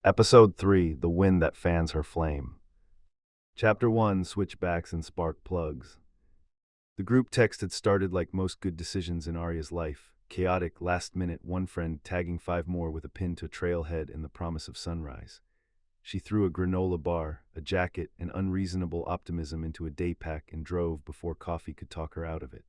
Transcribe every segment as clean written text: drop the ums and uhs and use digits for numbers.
Episode 3, The Wind That Fans Her Flame. Chapter 1, Switchbacks and Spark Plugs. The group text had started like most good decisions in Arya's life. Chaotic, last minute, one friend tagging 5 more with a pin to trailhead and the promise of sunrise. She threw a granola bar, a jacket, and unreasonable optimism into a day pack and drove before coffee could talk her out of it.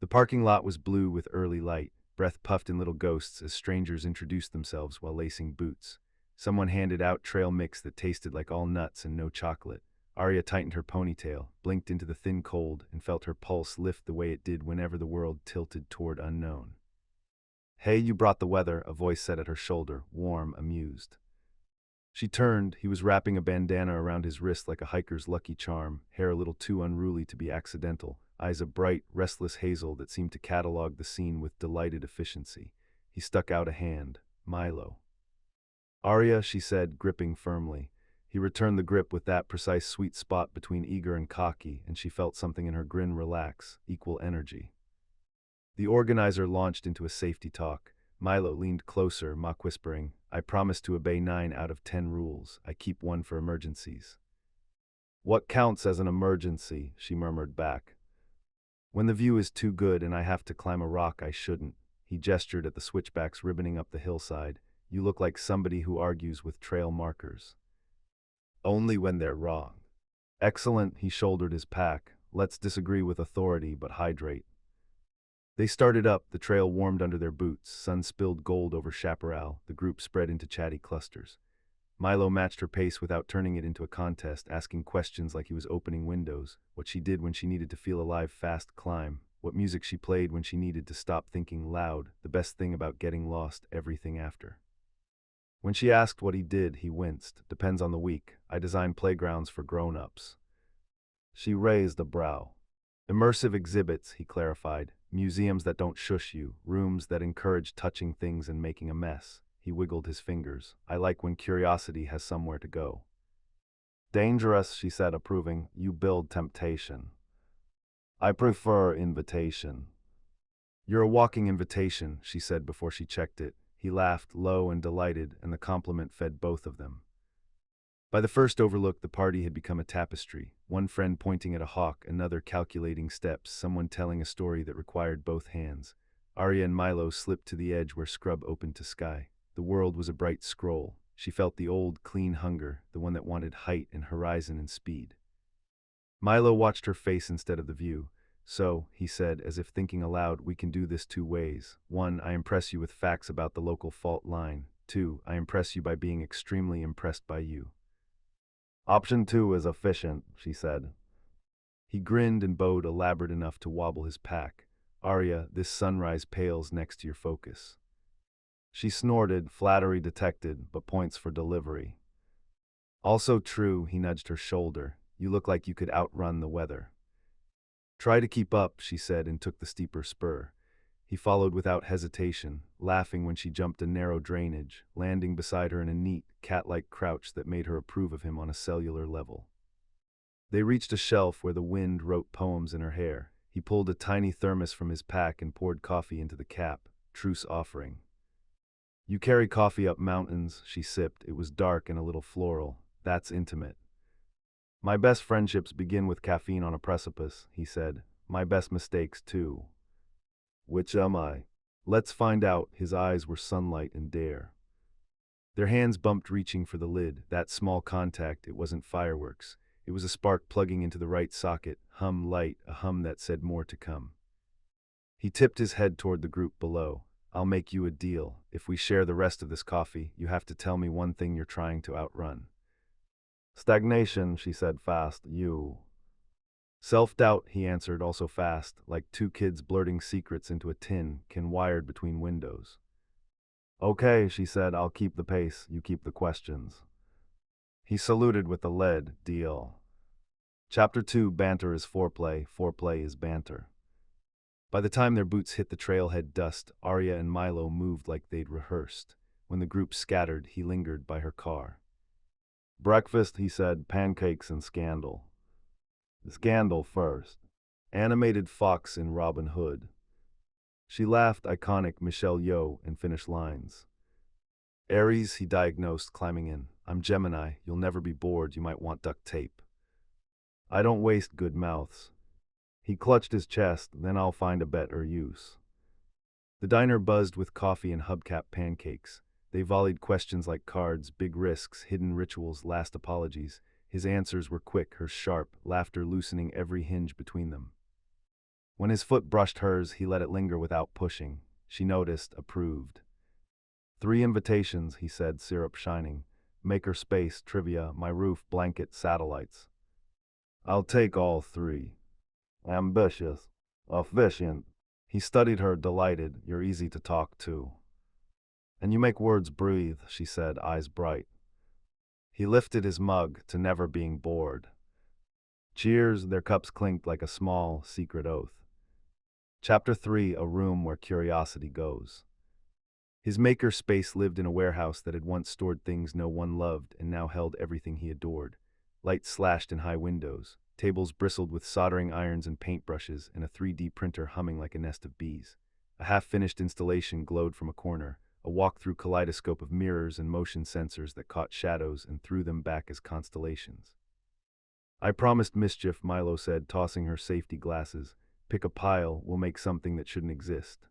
The parking lot was blue with early light, breath puffed in little ghosts as strangers introduced themselves while lacing boots. Someone handed out trail mix that tasted like all nuts and no chocolate. Arya tightened her ponytail, blinked into the thin cold, and felt her pulse lift the way it did whenever the world tilted toward unknown. "Hey, you brought the weather," a voice said at her shoulder, warm, amused. She turned. He was wrapping a bandana around his wrist like a hiker's lucky charm, hair a little too unruly to be accidental, eyes a bright, restless hazel that seemed to catalog the scene with delighted efficiency. He stuck out a hand. "Milo." "Arya," she said, gripping firmly. He returned the grip with that precise sweet spot between eager and cocky, and she felt something in her grin relax, equal energy. The organizer launched into a safety talk. Milo leaned closer, mock whispering, "I promise to obey 9 out of 10 rules. I keep one for emergencies." "What counts as an emergency?" she murmured back. "When the view is too good and I have to climb a rock I shouldn't." He gestured at the switchbacks ribboning up the hillside. "You look like somebody who argues with trail markers." "Only when they're wrong." "Excellent," he shouldered his pack. "Let's disagree with authority, but hydrate." They started up, the trail warmed under their boots, sun spilled gold over chaparral, the group spread into chatty clusters. Milo matched her pace without turning it into a contest, asking questions like he was opening windows, what she did when she needed to feel alive fast climb, what music she played when she needed to stop thinking loud, the best thing about getting lost, everything after. When she asked what he did, he winced. "Depends on the week. I design playgrounds for grown-ups." She raised a brow. "Immersive exhibits," he clarified. "Museums that don't shush you, rooms that encourage touching things and making a mess." He wiggled his fingers. "I like when curiosity has somewhere to go." "Dangerous," she said, approving. "You build temptation." "I prefer invitation." "You're a walking invitation," she said before she checked it. He laughed, low and delighted, and the compliment fed both of them. By the first overlook, the party had become a tapestry, one friend pointing at a hawk, another calculating steps, someone telling a story that required both hands. Arya and Milo slipped to the edge where scrub opened to sky. The world was a bright scroll. She felt the old, clean hunger, the one that wanted height and horizon and speed. Milo watched her face instead of the view. "So," he said, as if thinking aloud, "we can do this 2 ways. 1, I impress you with facts about the local fault line. 2, I impress you by being extremely impressed by you." "Option 2 is efficient," she said. He grinned and bowed elaborate enough to wobble his pack. "Arya, this sunrise pales next to your focus." She snorted, flattery detected, but points for delivery. "Also true," he nudged her shoulder. "You look like you could outrun the weather." "Try to keep up," she said, and took the steeper spur. He followed without hesitation, laughing when she jumped a narrow drainage, landing beside her in a neat, cat-like crouch that made her approve of him on a cellular level. They reached a shelf where the wind wrote poems in her hair. He pulled a tiny thermos from his pack and poured coffee into the cap, truce offering. "You carry coffee up mountains," she sipped. It was dark and a little floral. "That's intimate." "My best friendships begin with caffeine on a precipice," he said. "My best mistakes, too." "Which am I?" "Let's find out." His eyes were sunlight and dare. Their hands bumped, reaching for the lid. That small contact, it wasn't fireworks. It was a spark plugging into the right socket. Hum light, a hum that said more to come. He tipped his head toward the group below. "I'll make you a deal. If we share the rest of this coffee, you have to tell me one thing you're trying to outrun." "Stagnation," she said fast. "You." "Self-doubt," he answered, also fast, like 2 kids blurting secrets into a tin can wired between windows. "Okay," she said, "I'll keep the pace, you keep the questions." He saluted with the lead. "Deal." Chapter 2, Banter is Foreplay, Foreplay is Banter. By the time their boots hit the trailhead dust, Arya and Milo moved like they'd rehearsed. When the group scattered, he lingered by her car. "Breakfast," he said, "pancakes and scandal." "Scandal first." Animated fox in Robin Hood. She laughed, iconic Michelle Yeoh, and finished lines. Aries, he diagnosed, climbing in. I'm Gemini. You'll never be bored. You might want duct tape. I don't waste good mouths. He clutched his chest. Then I'll find a better use. The diner buzzed with coffee and hubcap pancakes. They volleyed questions like cards, big risks, hidden rituals, last apologies. His answers were quick, hers sharp, laughter loosening every hinge between them. When his foot brushed hers, he let it linger without pushing. She noticed, approved. 3 invitations, he said, syrup shining. Maker space, trivia, my roof, blanket, satellites. I'll take all 3. Ambitious. Efficient. He studied her, delighted. You're easy to talk to. And you make words breathe, she said, eyes bright. He lifted his mug to never being bored. Cheers, their cups clinked like a small, secret oath. Chapter 3, A Room Where Curiosity Goes. His maker space lived in a warehouse that had once stored things no one loved and now held everything he adored. Lights slashed in high windows, tables bristled with soldering irons and paintbrushes, and a 3D printer humming like a nest of bees. A half-finished installation glowed from a corner, a walk-through kaleidoscope of mirrors and motion sensors that caught shadows and threw them back as constellations. I promised mischief, Milo said, tossing her safety glasses. Pick a pile, we'll make something that shouldn't exist.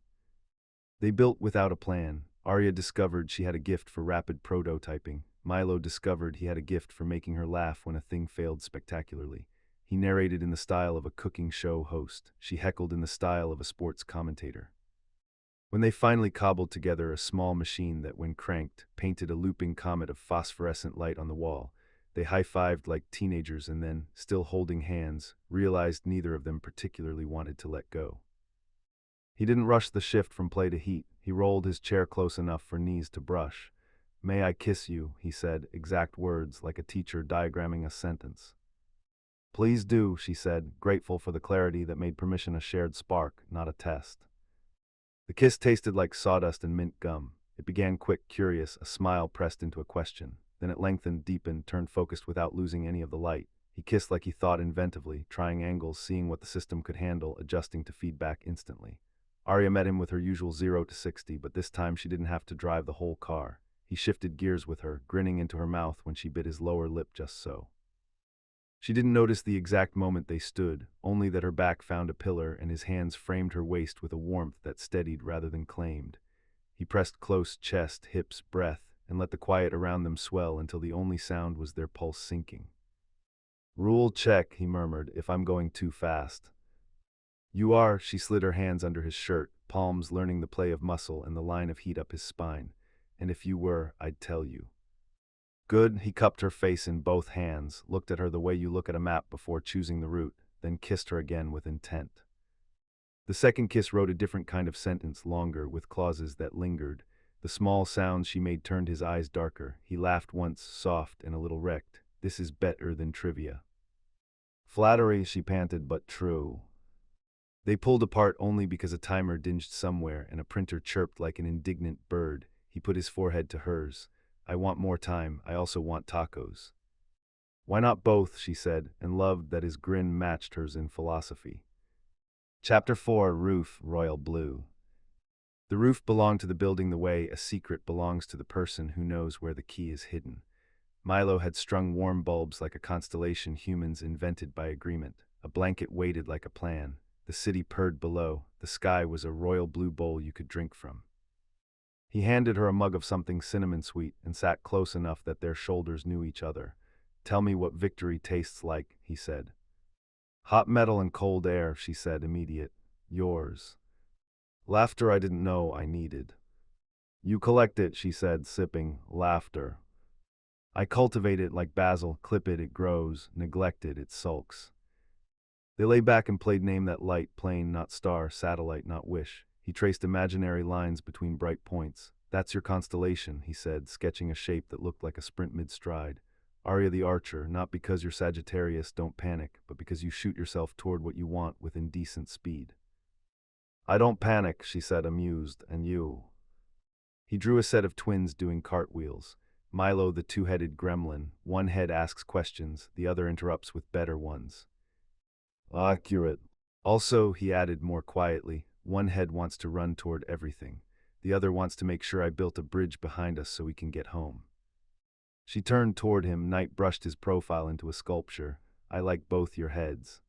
They built without a plan. Arya discovered she had a gift for rapid prototyping. Milo discovered he had a gift for making her laugh when a thing failed spectacularly. He narrated in the style of a cooking show host. She heckled in the style of a sports commentator. When they finally cobbled together a small machine that, when cranked, painted a looping comet of phosphorescent light on the wall, they high-fived like teenagers and then, still holding hands, realized neither of them particularly wanted to let go. He didn't rush the shift from play to heat. He rolled his chair close enough for knees to brush. May I kiss you, he said, exact words like a teacher diagramming a sentence. Please do, she said, grateful for the clarity that made permission a shared spark, not a test. The kiss tasted like sawdust and mint gum. It began quick, curious, a smile pressed into a question. Then it lengthened, deepened, turned focused without losing any of the light. He kissed like he thought inventively, trying angles, seeing what the system could handle, adjusting to feedback instantly. Arya met him with her usual 0 to 60, but this time she didn't have to drive the whole car. He shifted gears with her, grinning into her mouth when she bit his lower lip just so. She didn't notice the exact moment they stood, only that her back found a pillar and his hands framed her waist with a warmth that steadied rather than claimed. He pressed close, chest, hips, breath, and let the quiet around them swell until the only sound was their pulse sinking. Rule check, he murmured, if I'm going too fast. You are, she slid her hands under his shirt, palms learning the play of muscle and the line of heat up his spine. And if you were, I'd tell you. Good, he cupped her face in both hands, looked at her the way you look at a map before choosing the route, then kissed her again with intent. The second kiss wrote a different kind of sentence, longer, with clauses that lingered. The small sounds she made turned his eyes darker. He laughed once, soft and a little wrecked. This is better than trivia. Flattery, she panted, but true. They pulled apart only because a timer dinged somewhere and a printer chirped like an indignant bird. He put his forehead to hers. I want more time. I also want tacos. Why not both, she said, and loved that his grin matched hers in philosophy. Chapter 4, Roof, Royal Blue. The roof belonged to the building the way a secret belongs to the person who knows where the key is hidden. Milo had strung warm bulbs like a constellation humans invented by agreement. A blanket weighted like a plan. The city purred below. The sky was a royal blue bowl you could drink from. He handed her a mug of something cinnamon sweet and sat close enough that their shoulders knew each other. Tell me what victory tastes like, he said. Hot metal and cold air, she said, immediate. Yours. Laughter I didn't know I needed. You collect it, she said, sipping. Laughter. I cultivate it like basil, clip it, it grows, neglect it, it sulks. They lay back and played Name That Light, plane, not star, satellite, not wish. He traced imaginary lines between bright points. That's your constellation, he said, sketching a shape that looked like a sprint mid-stride. Arya the Archer, not because you're Sagittarius, don't panic, but because you shoot yourself toward what you want with indecent speed. I don't panic, she said, amused, and you? He drew a set of twins doing cartwheels. Milo the two-headed gremlin. One head asks questions, the other interrupts with better ones. Accurate. Also, he added more quietly, one head wants to run toward everything. The other wants to make sure I built a bridge behind us so we can get home. She turned toward him. Night brushed his profile into a sculpture. I like both your heads.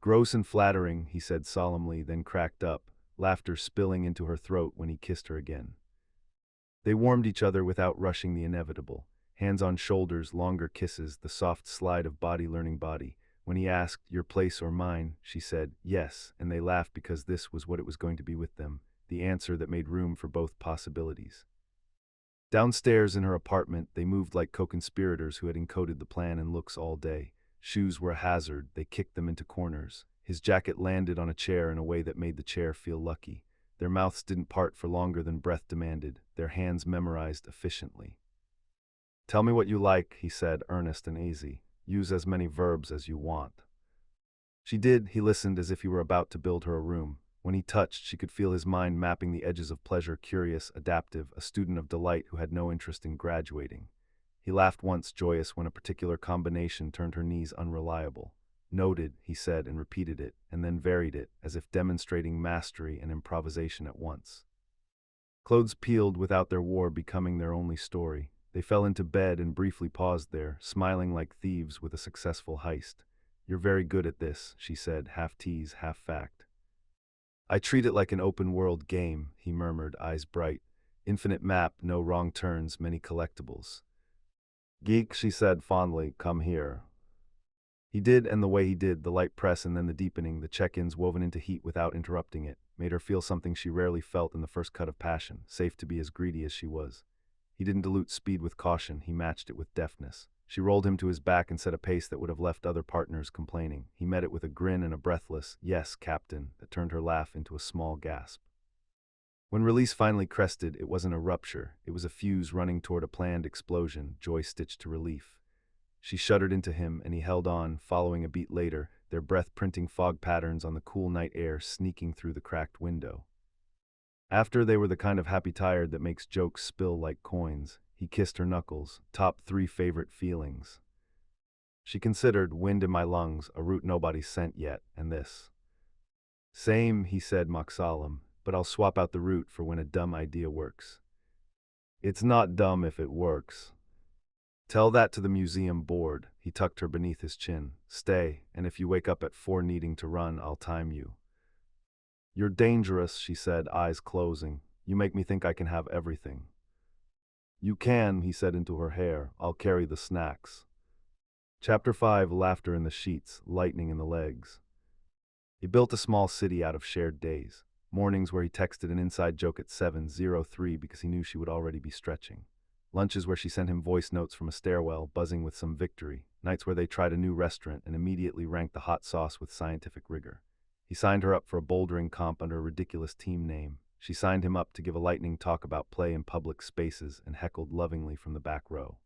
Gross and flattering, he said solemnly, then cracked up, laughter spilling into her throat when he kissed her again. They warmed each other without rushing the inevitable. Hands on shoulders, longer kisses, the soft slide of body learning body. When he asked, your place or mine, she said, yes, and they laughed because this was what it was going to be with them, the answer that made room for both possibilities. Downstairs in her apartment, they moved like co-conspirators who had encoded the plan in looks all day. Shoes were a hazard, they kicked them into corners. His jacket landed on a chair in a way that made the chair feel lucky. Their mouths didn't part for longer than breath demanded, their hands memorized efficiently. Tell me what you like, he said, earnest and easy. Use as many verbs as you want. She did. He listened as if he were about to build her a room. When he touched, she could feel his mind mapping the edges of pleasure, curious, adaptive, a student of delight who had no interest in graduating. He laughed once, joyous, when a particular combination turned her knees unreliable. Noted, he said, and repeated it, and then varied it, as if demonstrating mastery and improvisation at once. Clothes peeled without their war becoming their only story. They fell into bed and briefly paused there, smiling like thieves with a successful heist. You're very good at this, she said, half tease, half fact. I treat it like an open-world game, he murmured, eyes bright. Infinite map, no wrong turns, many collectibles. Geek, she said fondly, come here. He did, and the way he did, the light press and then the deepening, the check-ins woven into heat without interrupting it, made her feel something she rarely felt in the first cut of passion, safe to be as greedy as she was. He didn't dilute speed with caution, he matched it with deftness. She rolled him to his back and set a pace that would have left other partners complaining. He met it with a grin and a breathless, yes, Captain, that turned her laugh into a small gasp. When release finally crested, it wasn't a rupture, it was a fuse running toward a planned explosion, joy stitched to relief. She shuddered into him, and he held on, following a beat later, their breath printing fog patterns on the cool night air sneaking through the cracked window. After they were the kind of happy tired that makes jokes spill like coins, he kissed her knuckles, top 3 favorite feelings. She considered wind in my lungs, a route nobody's sent yet, and this. Same, he said mock solemn, but I'll swap out the route for when a dumb idea works. It's not dumb if it works. Tell that to the museum board, he tucked her beneath his chin. Stay, and if you wake up at 4 needing to run, I'll time you. You're dangerous, she said, eyes closing. You make me think I can have everything. You can, he said into her hair. I'll carry the snacks. Chapter 5, laughter in the sheets, lightning in the legs. He built a small city out of shared days. Mornings where he texted an inside joke at 7:03 because he knew she would already be stretching. Lunches where she sent him voice notes from a stairwell, buzzing with some victory. Nights where they tried a new restaurant and immediately ranked the hot sauce with scientific rigor. He signed her up for a bouldering comp under a ridiculous team name. She signed him up to give a lightning talk about play in public spaces and heckled lovingly from the back row.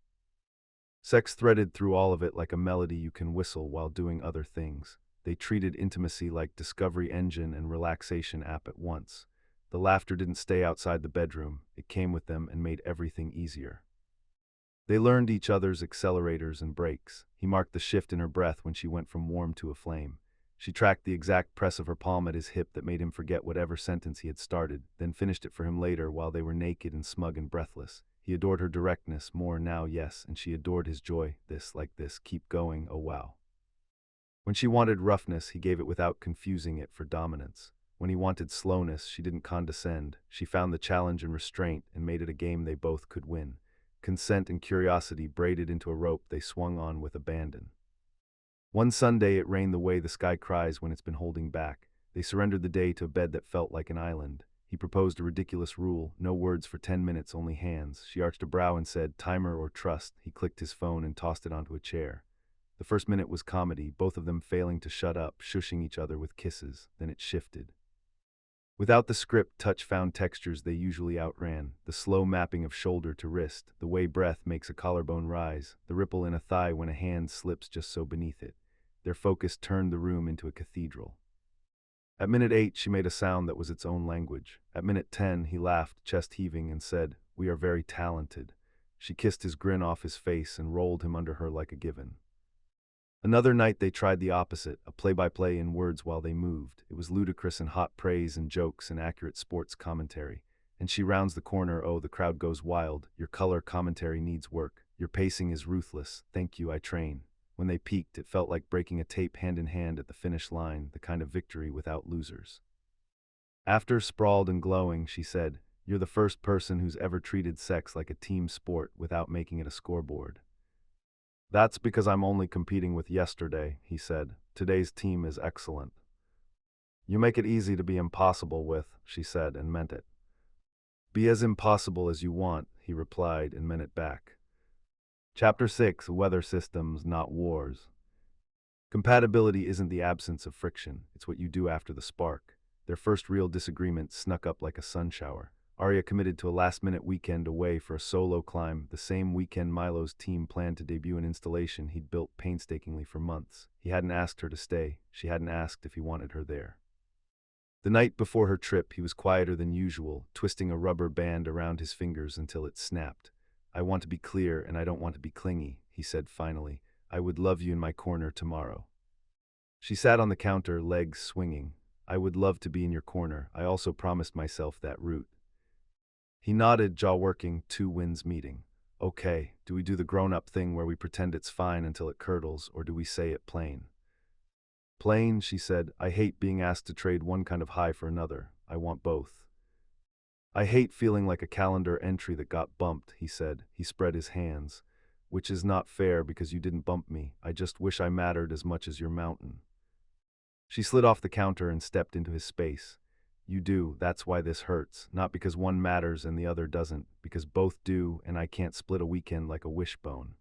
Sex threaded through all of it like a melody you can whistle while doing other things. They treated intimacy like discovery engine and relaxation app at once. The laughter didn't stay outside the bedroom, it came with them and made everything easier. They learned each other's accelerators and brakes. He marked the shift in her breath when she went from warm to aflame. She tracked the exact press of her palm at his hip that made him forget whatever sentence he had started, then finished it for him later while they were naked and smug and breathless. He adored her directness, more now, yes, and she adored his joy. This, like this, keep going, oh wow. When she wanted roughness, he gave it without confusing it for dominance. When he wanted slowness, she didn't condescend. She found the challenge and restraint and made it a game they both could win. Consent and curiosity braided into a rope they swung on with abandon. One Sunday it rained the way the sky cries when it's been holding back. They surrendered the day to a bed that felt like an island. He proposed a ridiculous rule, no words for 10 minutes, only hands. She arched a brow and said, timer or trust. He clicked his phone and tossed it onto a chair. The first minute was comedy, both of them failing to shut up, shushing each other with kisses. Then it shifted. Without the script, touch found textures they usually outran. The slow mapping of shoulder to wrist, the way breath makes a collarbone rise, the ripple in a thigh when a hand slips just so beneath it. Their focus turned the room into a cathedral. At minute 8, she made a sound that was its own language. At minute 10, he laughed, chest heaving, and said, we are very talented. She kissed his grin off his face and rolled him under her like a given. Another night they tried the opposite, a play-by-play in words while they moved. It was ludicrous and hot praise and jokes and accurate sports commentary. And she rounds the corner. Oh, the crowd goes wild. Your color commentary needs work. Your pacing is ruthless. Thank you, I train. When they peaked, it felt like breaking a tape hand in hand at the finish line, the kind of victory without losers. After, sprawled and glowing, she said, "You're the first person who's ever treated sex like a team sport without making it a scoreboard." "That's because I'm only competing with yesterday," he said. "Today's team is excellent." "You make it easy to be impossible with," she said, and meant it. "Be as impossible as you want," he replied, and meant it back. Chapter 6: Weather Systems, Not Wars. Compatibility isn't the absence of friction, it's what you do after the spark. Their first real disagreement snuck up like a sun shower. Arya committed to a last-minute weekend away for a solo climb, the same weekend Milo's team planned to debut an installation he'd built painstakingly for months. He hadn't asked her to stay. She hadn't asked if he wanted her there. The night before her trip, he was quieter than usual, twisting a rubber band around his fingers until it snapped. "I want to be clear, and I don't want to be clingy," he said finally. "I would love you in my corner tomorrow." She sat on the counter, legs swinging. "I would love to be in your corner. I also promised myself that route." He nodded, jaw working, two winds meeting. "Okay, do we do the grown-up thing where we pretend it's fine until it curdles, or do we say it plain?" "Plain," she said. "I hate being asked to trade one kind of high for another. I want both." "I hate feeling like a calendar entry that got bumped," he said. He spread his hands. "Which is not fair because you didn't bump me. I just wish I mattered as much as your mountain." She slid off the counter and stepped into his space. "You do, that's why this hurts. Not because one matters and the other doesn't, because both do, and I can't split a weekend like a wishbone."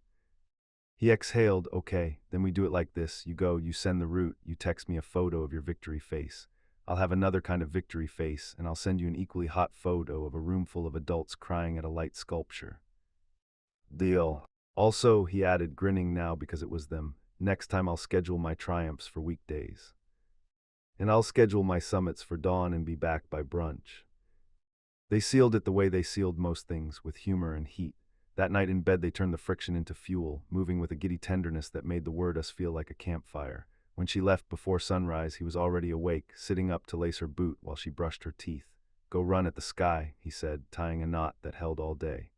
He exhaled. "Okay, then we do it like this. You go, you send the route, you text me a photo of your victory face. I'll have another kind of victory face, and I'll send you an equally hot photo of a room full of adults crying at a light sculpture." "Deal." "Also," he added, grinning now because it was them, "next time I'll schedule my triumphs for weekdays. And I'll schedule my summits for dawn and be back by brunch." They sealed it the way they sealed most things, with humor and heat. That night in bed they turned the friction into fuel, moving with a giddy tenderness that made the word us feel like a campfire. When she left before sunrise, he was already awake, sitting up to lace her boot while she brushed her teeth. "Go run at the sky," he said, tying a knot that held all day.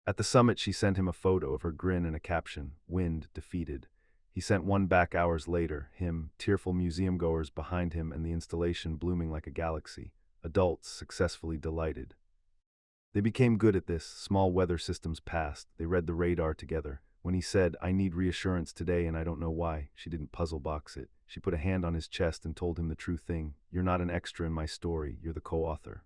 At the summit she sent him a photo of her grin and a caption, "Wind defeated." He sent one back hours later, him, tearful museum-goers behind him and the installation blooming like a galaxy. Adults successfully delighted. They became good at this. Small weather systems passed. They read the radar together. When he said, "I need reassurance today and I don't know why," she didn't puzzle box it. She put a hand on his chest and told him the true thing. "You're not an extra in my story, you're the co-author."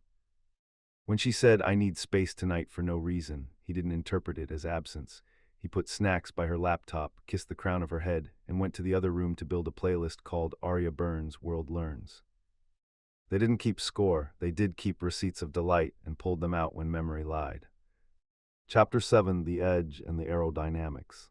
When she said, "I need space tonight for no reason," he didn't interpret it as absence. He put snacks by her laptop, kissed the crown of her head, and went to the other room to build a playlist called Arya Burns' World Learns. They didn't keep score, they did keep receipts of delight and pulled them out when memory lied. Chapter 7: The Edge and the Aerodynamics.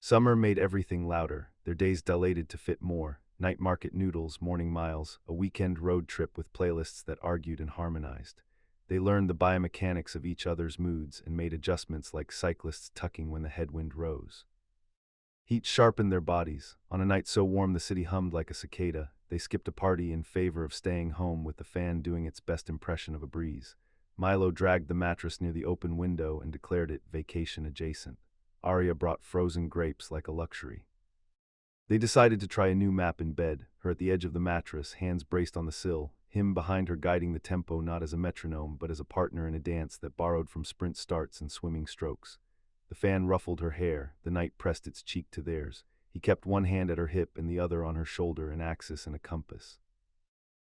Summer made everything louder, their days dilated to fit more. Night market noodles, morning miles, a weekend road trip with playlists that argued and harmonized. They learned the biomechanics of each other's moods and made adjustments like cyclists tucking when the headwind rose. Heat sharpened their bodies. On a night so warm the city hummed like a cicada, they skipped a party in favor of staying home with the fan doing its best impression of a breeze. Milo dragged the mattress near the open window and declared it vacation adjacent. Arya brought frozen grapes like a luxury. They decided to try a new map in bed, her at the edge of the mattress, hands braced on the sill, him behind her guiding the tempo not as a metronome but as a partner in a dance that borrowed from sprint starts and swimming strokes. The fan ruffled her hair, the night pressed its cheek to theirs. He kept one hand at her hip and the other on her shoulder, an axis and a compass.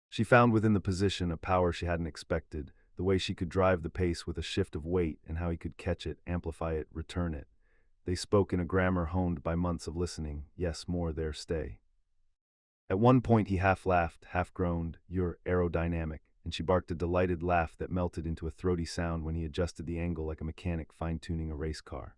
She found within the position a power she hadn't expected, the way she could drive the pace with a shift of weight and how he could catch it, amplify it, return it. They spoke in a grammar honed by months of listening. Yes, more there stay. At one point he half laughed, half groaned, "You're aerodynamic," and she barked a delighted laugh that melted into a throaty sound when he adjusted the angle like a mechanic fine-tuning a race car.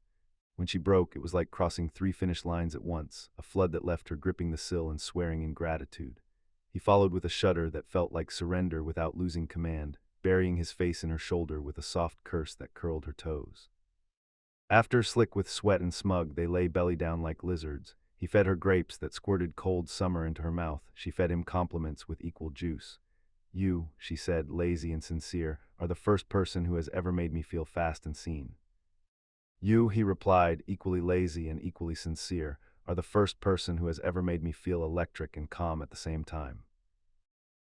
When she broke, it was like crossing 3 finish lines at once, a flood that left her gripping the sill and swearing in gratitude. He followed with a shudder that felt like surrender without losing command, burying his face in her shoulder with a soft curse that curled her toes. After, slick with sweat and smug, they lay belly down like lizards. He fed her grapes that squirted cold summer into her mouth. She fed him compliments with equal juice. You, she said, lazy and sincere, are the first person who has ever made me feel fast and seen. You, he replied, equally lazy and equally sincere, are the first person who has ever made me feel electric and calm at the same time.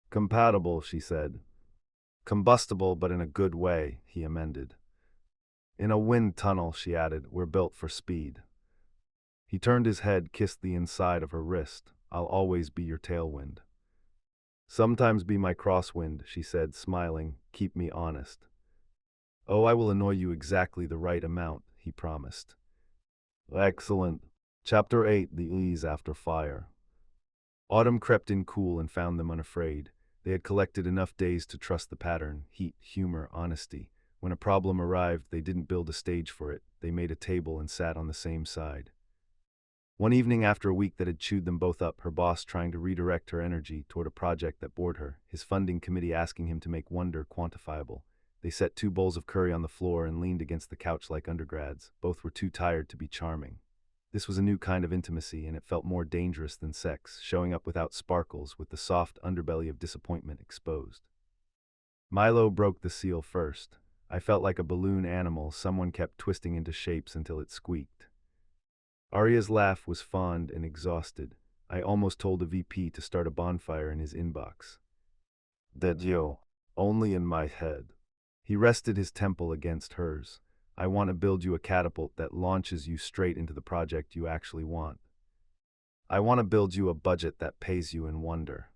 Compatible, she said. Combustible, but in a good way, he amended. In a wind tunnel, she added, we're built for speed. He turned his head, kissed the inside of her wrist. I'll always be your tailwind. Sometimes be my crosswind, she said, smiling. Keep me honest. Oh, I will annoy you exactly the right amount, he promised. Excellent. Chapter 8, The Ease After Fire. Autumn crept in cool and found them unafraid. They had collected enough days to trust the pattern, heat, humor, honesty. When a problem arrived, they didn't build a stage for it. They made a table and sat on the same side. One evening after a week that had chewed them both up, her boss trying to redirect her energy toward a project that bored her, his funding committee asking him to make wonder quantifiable. They set 2 bowls of curry on the floor and leaned against the couch like undergrads. Both were too tired to be charming. This was a new kind of intimacy, and it felt more dangerous than sex, showing up without sparkles, with the soft underbelly of disappointment exposed. Milo broke the seal first. I felt like a balloon animal someone kept twisting into shapes until it squeaked. Arya's laugh was fond and exhausted. I almost told the VP to start a bonfire in his inbox. Did you? Only in my head. He rested his temple against hers. I want to build you a catapult that launches you straight into the project you actually want. I want to build you a budget that pays you in wonder.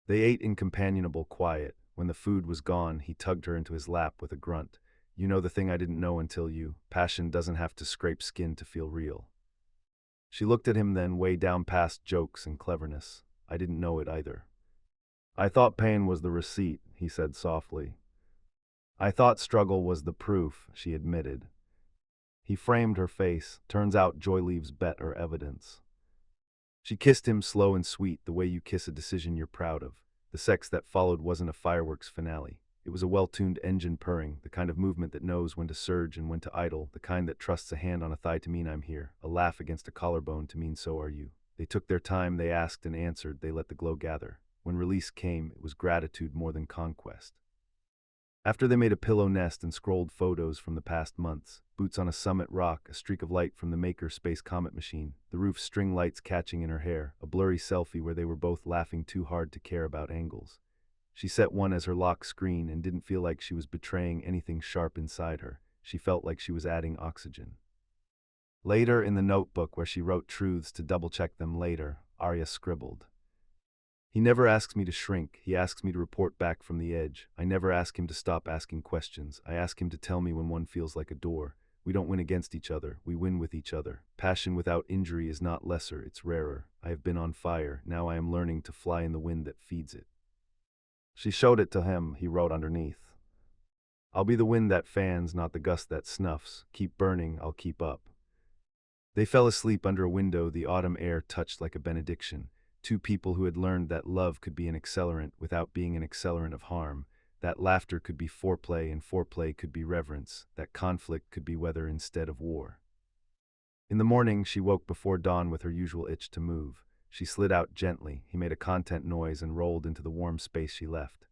They ate in companionable quiet. When the food was gone, he tugged her into his lap with a grunt. You know the thing I didn't know until you. Passion doesn't have to scrape skin to feel real. She looked at him then, way down past jokes and cleverness. I didn't know it either. I thought pain was the receipt, he said softly. I thought struggle was the proof, she admitted. He framed her face. Turns out joy leaves bet or evidence. She kissed him slow and sweet, the way you kiss a decision you're proud of. The sex that followed wasn't a fireworks finale. It was a well-tuned engine purring, the kind of movement that knows when to surge and when to idle, the kind that trusts a hand on a thigh to mean I'm here, a laugh against a collarbone to mean so are you. They took their time, they asked and answered, they let the glow gather. When release came, it was gratitude more than conquest. After they made a pillow nest and scrolled photos from the past months, boots on a summit rock, a streak of light from the Maker Space Comet machine, the roof's string lights catching in her hair, a blurry selfie where they were both laughing too hard to care about angles. She set one as her lock screen and didn't feel like she was betraying anything sharp inside her. She felt like she was adding oxygen. Later, in the notebook where she wrote truths to double-check them later, Arya scribbled. He never asks me to shrink. He asks me to report back from the edge. I never ask him to stop asking questions. I ask him to tell me when one feels like a door. We don't win against each other. We win with each other. Passion without injury is not lesser, it's rarer. I have been on fire. Now I am learning to fly in the wind that feeds it. She showed it to him, he wrote underneath. I'll be the wind that fans, not the gust that snuffs. Keep burning, I'll keep up. They fell asleep under a window the autumn air touched like a benediction. 2 people who had learned that love could be an accelerant without being an accelerant of harm, that laughter could be foreplay and foreplay could be reverence, that conflict could be weather instead of war. In the morning, she woke before dawn with her usual itch to move. She slid out gently. He made a content noise and rolled into the warm space she left.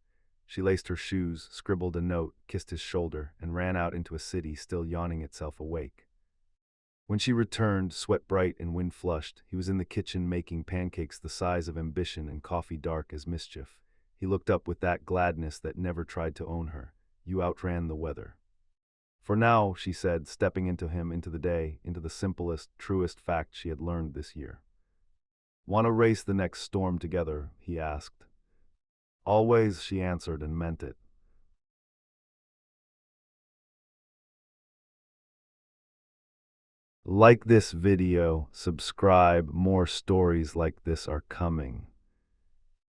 She laced her shoes, scribbled a note, kissed his shoulder, and ran out into a city still yawning itself awake. When she returned, sweat bright and wind flushed, he was in the kitchen making pancakes the size of ambition and coffee dark as mischief. He looked up with that gladness that never tried to own her. You outran the weather. For now, she said, stepping into him, into the day, into the simplest, truest fact she had learned this year. Want to race the next storm together? He asked. Always, she answered and meant it. Like this video, subscribe, more stories like this are coming.